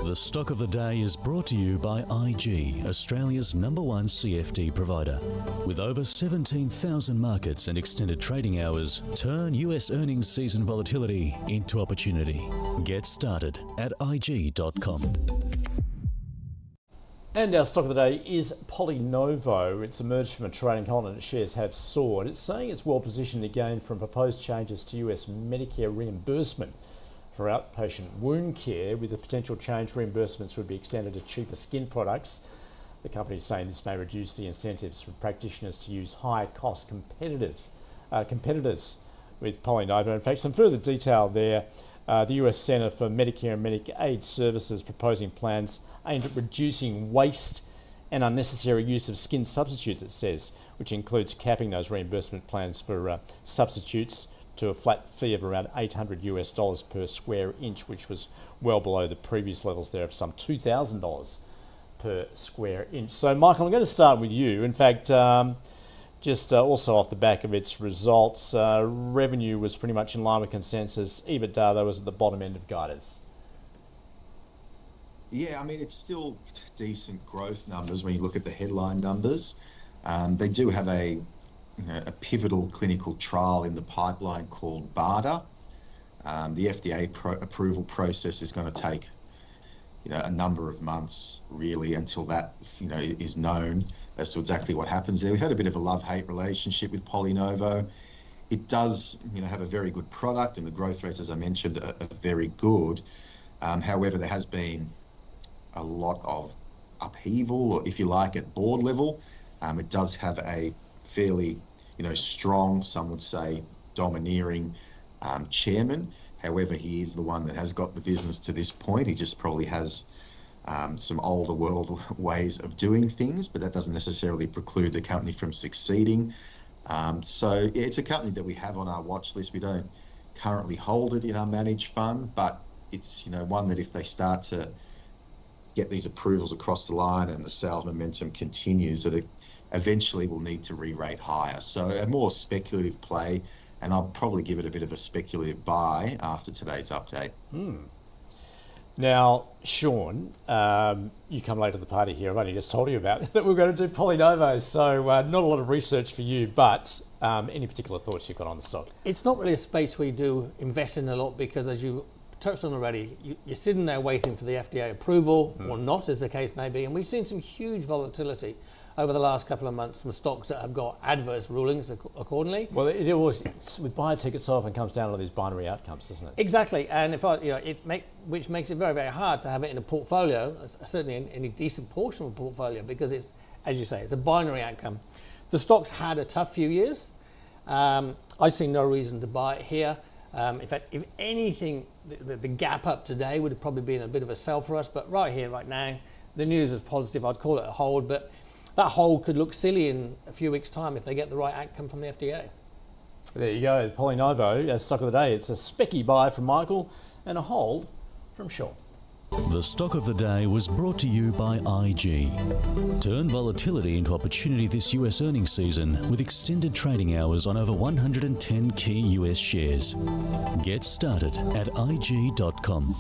The stock of the day is brought to you by IG, Australia's #1 CFD provider. With over 17,000 markets and extended trading hours, turn US earnings season volatility into opportunity. Get started at IG.com. And our stock of the day is Polynovo. It's emerged from a trading halt and its shares have soared. It's saying it's well positioned to gain from proposed changes to US Medicare reimbursement for outpatient wound care. With the potential change, reimbursements would be extended to cheaper skin products. The company is saying this may reduce the incentives for practitioners to use higher cost competitors with Polynovo. In fact, some further detail there. The US Centre for Medicare and Medicaid Services proposing plans aimed at reducing waste and unnecessary use of skin substitutes, it says, which includes capping those reimbursement plans for substitutes to a flat fee of around $800 per square inch, which was well below the previous levels there of some $2,000 per square inch. So, Michael, I'm going to start with you. In fact, just also off the back of its results, revenue was pretty much in line with consensus. EBITDA, though, was at the bottom end of guidance. Yeah, I mean, it's still decent growth numbers when you look at the headline numbers. They do have a pivotal clinical trial in the pipeline called BARDA. The FDA approval process is going to take a number of months really until that is known as to exactly what happens there. We've had a bit of a love-hate relationship with Polynovo. It does have a very good product, and the growth rates, as I mentioned, are very good. However, there has been a lot of upheaval, or if you like, at board level. It does have a fairly strong, some would say domineering chairman. However, he is the one that has got the business to this point. He just probably has some older world ways of doing things, but that doesn't necessarily preclude the company from succeeding. So it's a company that we have on our watch list. We don't currently hold it in our managed fund, but it's one that if they start to get these approvals across the line and the sales momentum continues, that it eventually will need to re-rate higher. So a more speculative play, and I'll probably give it a bit of a speculative buy after today's update. Now, Shawn, you come late to the party here. I've only just told you about that we're going to do Polynovo, so not a lot of research for you, but any particular thoughts you've got on the stock? It's not really a space we do invest in a lot because, as you touched on already, you're sitting there waiting for the FDA approval, or not, as the case may be, and we've seen some huge volatility over the last couple of months from stocks that have got adverse rulings accordingly. Well, it always, with biotech, it so often comes down to these binary outcomes, doesn't it? Exactly, and which makes it very, very hard to have it in a portfolio, certainly in any decent portion of a portfolio, because it's, as you say, it's a binary outcome. The stock's had a tough few years. I see no reason to buy it here. In fact, if anything, the gap up today would have probably been a bit of a sell for us, but right here, right now, the news is positive. I'd call it a hold, but that hold could look silly in a few weeks' time if they get the right outcome from the FDA. There you go, Polynovo, stock of the day. It's a specky buy from Michael and a hold from Shawn. The stock of the day was brought to you by IG. Turn volatility into opportunity this US earnings season with extended trading hours on over 110 key US shares. Get started at IG.com.